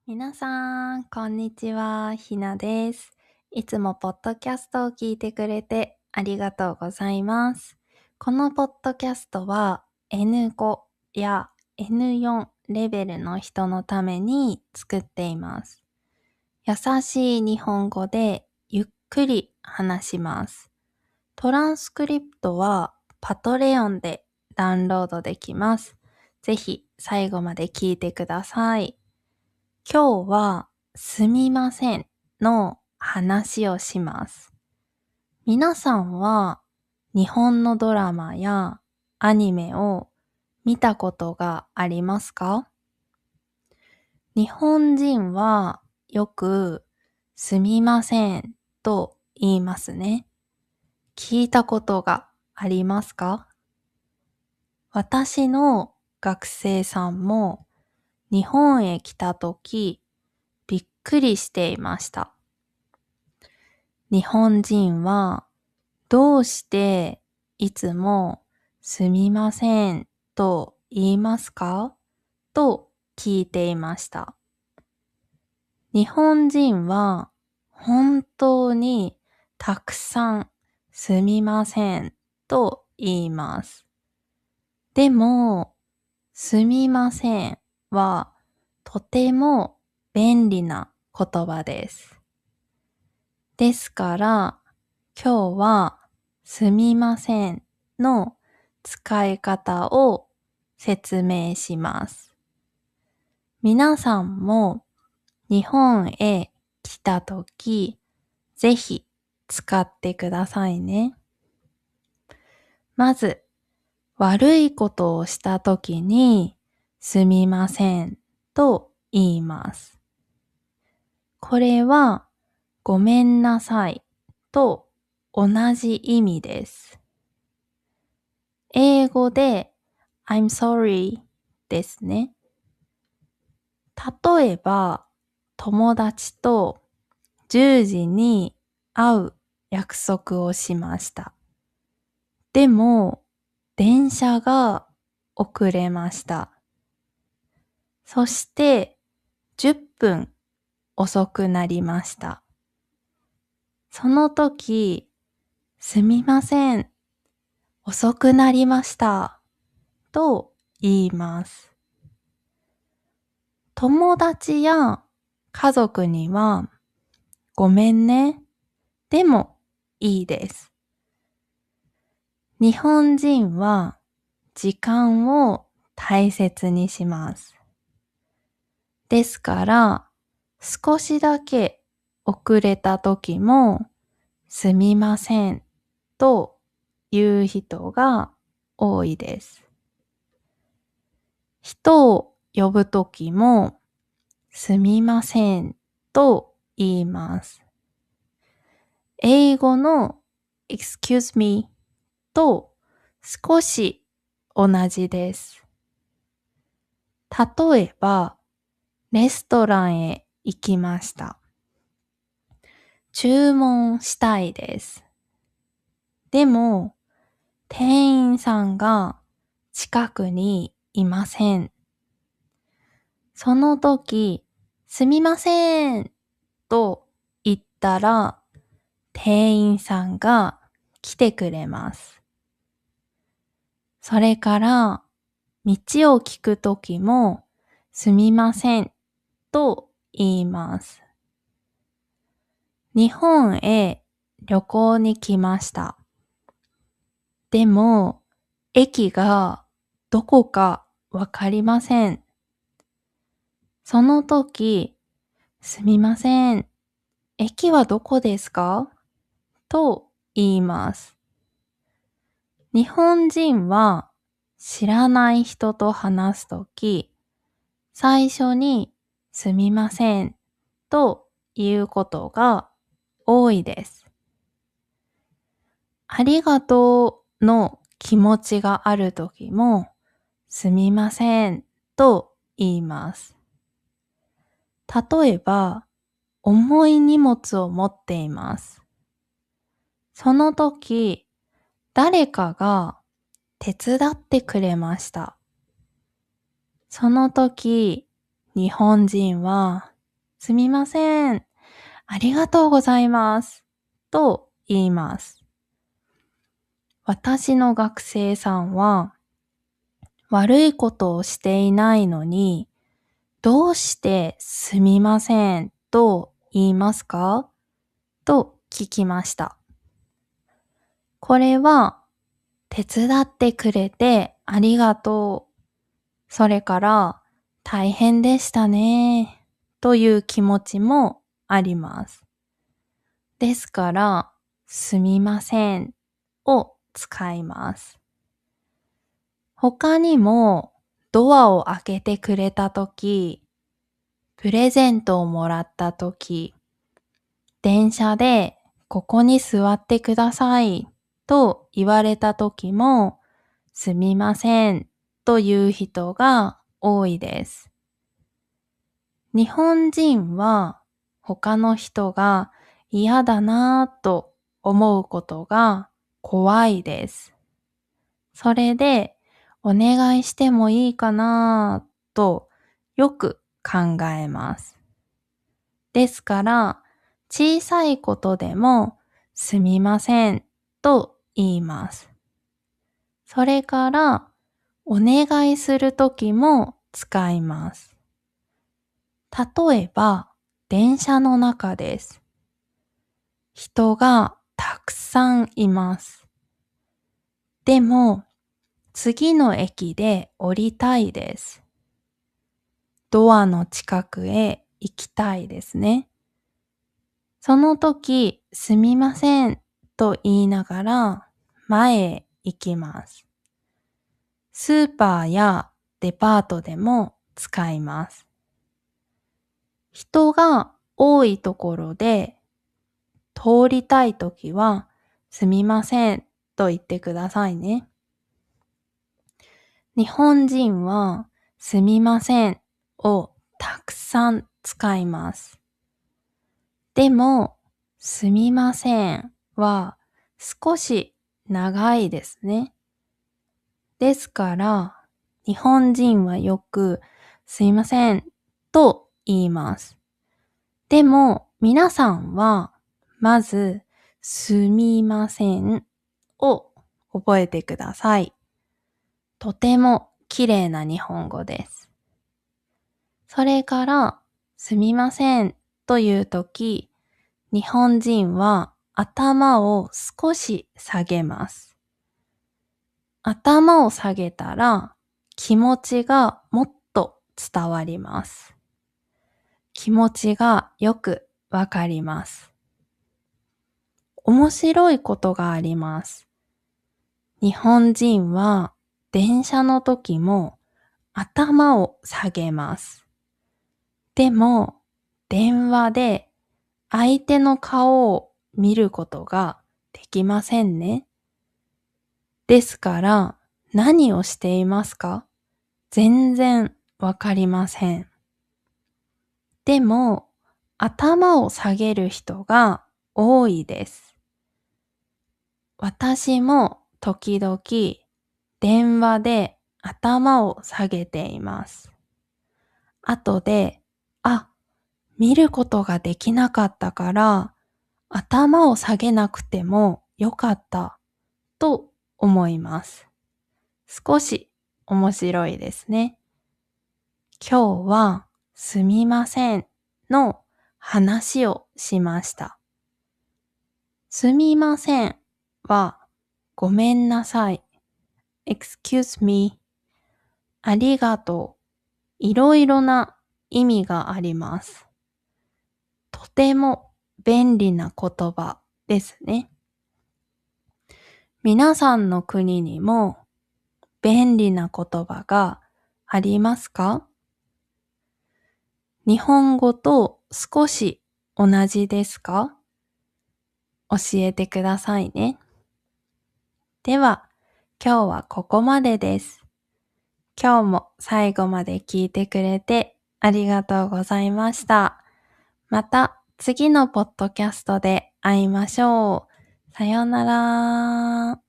皆さん、こんにちは。ひなです。いつもポッドキャストを聞いてくれてありがとうございます。このポッドキャストは N5 や N4 レベルの人のために作っています。優しい日本語でゆっくり話します。トランスクリプトはパトレオンでダウンロードできます。ぜひ最後まで聞いてください。今日はすみませんの話をします。皆さんは日本のドラマやアニメを見たことがありますか？日本人はよくすみませんと言いますね。聞いたことがありますか？私の学生さんも日本へ来たときびっくりしていました。日本人はどうしていつもすみませんと言いますかと聞いていました。日本人は本当にたくさんすみませんと言います。でも、すみませんはとても便利な言葉です。ですから、今日はすみませんの使い方を説明します。皆さんも日本へ来たとき、ぜひ使ってくださいね。まず、悪いことをしたときにすみませんと言います。これはごめんなさいと同じ意味です。英語で I'm sorry ですね。例えば、友達と10時に会う約束をしました。でも、電車が遅れました。そして10分遅くなりました。その時、すみません、遅くなりましたと言います。友達や家族にはごめんね、でもいいです。日本人は時間を大切にします。ですから、少しだけ遅れた時もすみませんと言う人が多いです。人を呼ぶ時もすみませんと言います。英語の excuse me と少し同じです。例えば、レストランへ行きました。注文したいです。でも、店員さんが近くにいません。その時、すみませんと言ったら、店員さんが来てくれます。それから、道を聞くときも、すみませんと言います。日本へ旅行に来ました。でも、駅がどこかわかりません。その時、すみません。駅はどこですかと言います。日本人は知らない人と話すとき、最初にすみませんということが多いです。ありがとうの気持ちがあるときもすみませんと言います。例えば、重い荷物を持っています。その時、誰かが手伝ってくれました。その時、日本人はすみません。ありがとうございます。と言います。私の学生さんは悪いことをしていないのに、どうしてすみませんと言いますかと聞きました。これは手伝ってくれてありがとう。それから大変でしたね。という気持ちもあります。ですから、すみませんを使います。他にもドアを開けてくれたとき、プレゼントをもらったとき、電車でここに座ってくださいと言われたときも、すみませんという人が多いです。日本人は他の人が嫌だなぁと思うことが怖いです。それでお願いしてもいいかなぁとよく考えます。ですから小さいことでもすみませんと言います。それからお願いするときも使います。例えば電車の中です。人がたくさんいます。でも次の駅で降りたいです。ドアの近くへ行きたいですね。その時、すみませんと言いながら前へ行きます。スーパーやデパートでも使います。人が多いところで通りたいときはすみませんと言ってくださいね。日本人はすみませんをたくさん使います。でも、すみませんは少し長いですね。ですから、日本人はよくすいませんと言います。でも、皆さんはまずすみませんを覚えてください。とても綺麗な日本語です。それから、すみませんというとき、日本人は頭を少し下げます。頭を下げたら気持ちがもっと伝わります。気持ちがよくわかります。面白いことがあります。日本人は電車の時も頭を下げます。でも電話で相手の顔を見ることができませんね。ですから何をしていますか？全然わかりません。でも頭を下げる人が多いです。私も時々電話で頭を下げています。後で、見ることができなかったから頭を下げなくてもよかったと思います。少し面白いですね。今日はすみませんの話をしました。すみませんはごめんなさい。excuse me。ありがとう。いろいろな意味があります。とても便利な言葉ですね。皆さんの国にも便利な言葉がありますか？日本語と少し同じですか？教えてくださいね。では、今日はここまでです。今日も最後まで聞いてくれてありがとうございました。また次のポッドキャストで会いましょう。さようなら。